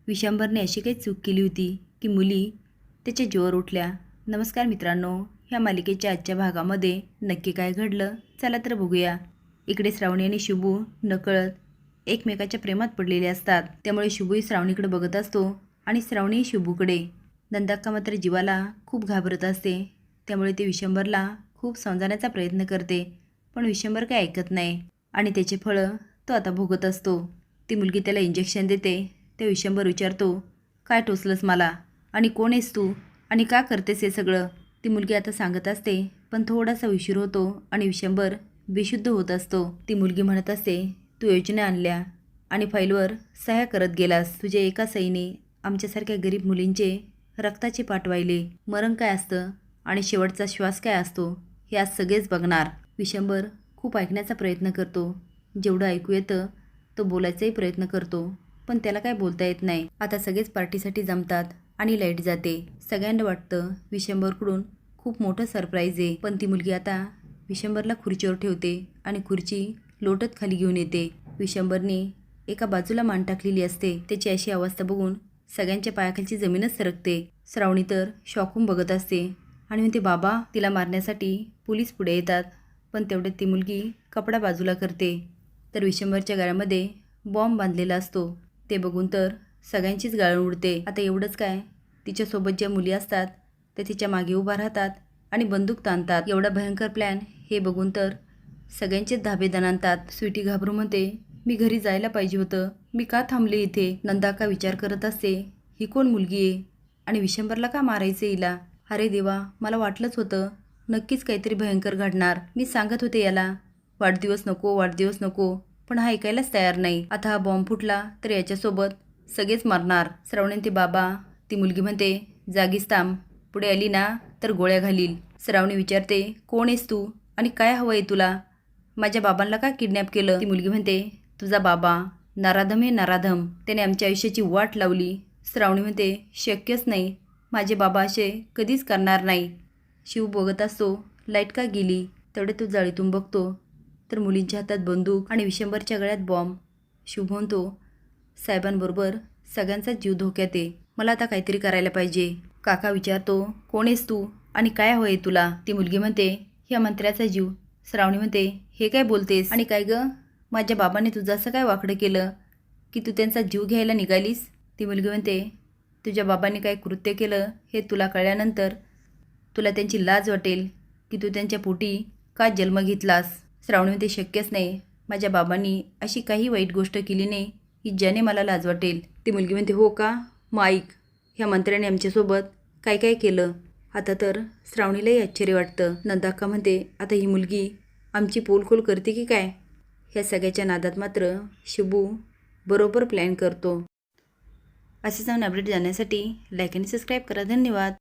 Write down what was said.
विशंभरने अशी काही चूक केली होती की मुली त्याच्या जीवावर उठल्या. नमस्कार मित्रांनो, ह्या मालिकेच्या आजच्या भागामध्ये नक्की काय घडलं चला तर बघूया. इकडे श्रावणी आणि शुभू नकळत एकमेकाच्या प्रेमात पडलेले असतात. त्यामुळे शुभूही श्रावणीकडे बघत असतो आणि श्रावणी शुभूकडे. नंदाक्का मात्र जीवाला खूप घाबरत असते. त्यामुळे ते विशंभरला खूप समजावण्याचा प्रयत्न करते, पण विशंभर काय ऐकत नाही आणि त्याचे फळं तो आता भोगत असतो. ती मुलगी त्याला इंजेक्शन देते. ते विशंभर विचारतो, काय टोचलंस मला आणि कोण आहेस तू आणि का करतेस हे सगळं. ती मुलगी आता सांगत असते, पण थोडासा उशीर होतो आणि विशंभर बेशुद्ध होत असतो. ती मुलगी म्हणत असते, तू योजना आणल्या आणि फाईलवर सह्या करत गेलास. तुझ्या एका सहीने आमच्यासारख्या गरीब मुलींचे रक्ताचे पाठ वाहिले. मरण काय असतं आणि शेवटचा श्वास काय असतो हे आज सगळेच बघणार. विशंभर खूप ऐकण्याचा प्रयत्न करतो. जेवढं ऐकू येतं तो बोलायचाही प्रयत्न करतो, पण त्याला काय बोलता येत नाही. आता सगळेच पार्टीसाठी जमतात आणि लाईट जाते. सगळ्यांना वाटतं विशंभरकडून खूप मोठं सरप्राईज आहे, पण ती मुलगी आता विशंभरला खुर्चीवर ठेवते आणि खुर्ची लोटत खाली घेऊन येते. विशंभरने एका बाजूला मान टाकलेली असते. त्याची अशी अवस्था बघून सगळ्यांच्या पायाखालची जमीनच सरकते. श्रावणी तर शॉकून बघत असते आणि म्हणते, बाबा. तिला मारण्यासाठी पोलीस पुढे येतात, पण तेवढ्यात ती मुलगी कपडा बाजूला करते तर विशंभरच्या गळ्यामध्ये बॉम्ब बांधलेला असतो. ते बघून तर सगळ्यांचीच गाळ उडते. आता एवढंच काय, तिच्यासोबत ज्या मुली असतात त्या तिच्या मागे उभा राहतात आणि बंदूक ताणतात. एवढा भयंकर प्लॅन हे बघून तर सगळ्यांचेच धाबे दणाणतात. स्वीटी घाबरून म्हणते, मी घरी जायला पाहिजे होतं, मी का थांबले इथे. नंदाका विचार करत असते, ही कोण मुलगी आहे आणि विशंभरला का मारायचे हिला. अरे देवा, मला वाटलंच होतं नक्कीच काहीतरी भयंकर घडणार. मी सांगत होते याला वाढदिवस नको वाढदिवस नको, पण हा ऐकायलाच तयार नाही. आता हा बॉम्ब फुटला तर याच्यासोबत सगळेच मरणार. श्रावणी ते बाबा. ती मुलगी म्हणते, जागीच थांब, पुढे आली ना तर गोळ्या घालील. श्रावणी विचारते, कोण आहेस तू आणि काय हवं आहे तुला. माझ्या बाबांना का किडनॅप केलं. ती मुलगी म्हणते, तुझा बाबा नराधम आहे नराधम, त्याने आमच्या आयुष्याची वाट लावली. श्रावणी म्हणते, शक्यच नाही, माझे बाबा असे कधीच करणार नाही. शिव बघत असतो, लाईट का गेली. तेवढे तो जाळीतून बघतो तर मुलींच्या हातात बंदूक आणि विशंभरच्या गळ्यात बॉम्ब. शिव म्हणतो, साहेबांबरोबर सगळ्यांचा जीव धोक्यात आहे, मला आता काहीतरी करायला पाहिजे. काका विचारतो, कोण आहेस तू आणि काय हवं आहे तुला. ती मुलगी म्हणते, ह्या मंत्र्याचा जीव. श्रावणी म्हणते, हे काय बोलतेस आणि काय ग, माझ्या बाबांनी तुझं असं काय वाकडं केलं की तू त्यांचा जीव घ्यायला निघालीस. ती मुलगी म्हणते, तुझ्या बाबांनी काय कृत्य केलं हे तुला कळल्यानंतर तुला त्यांची लाज वाटेल की तू त्यांच्या पोटी का जन्म घेतलास. श्रावणी म्हणते, शक्यच नाही, माझ्या बाबांनी अशी काही वाईट गोष्ट केली नाही की ज्याने मला लाज वाटेल. ती मुलगी म्हणते, हो का, माईक ह्या मंत्र्याने आमच्यासोबत काय काय केलं. आता तर श्रावणीलाही आश्चर्य वाटतं. नंदाक्का म्हणते, आता ही मुलगी आमची पोलखोल करते की काय. ह्या सगळ्याच्या नादात मात्र शुभू बरोबर प्लॅन करतो. असेच नवीन अपडेट जाण्यासाठी लाईक आणि सबस्क्राईब करा. धन्यवाद.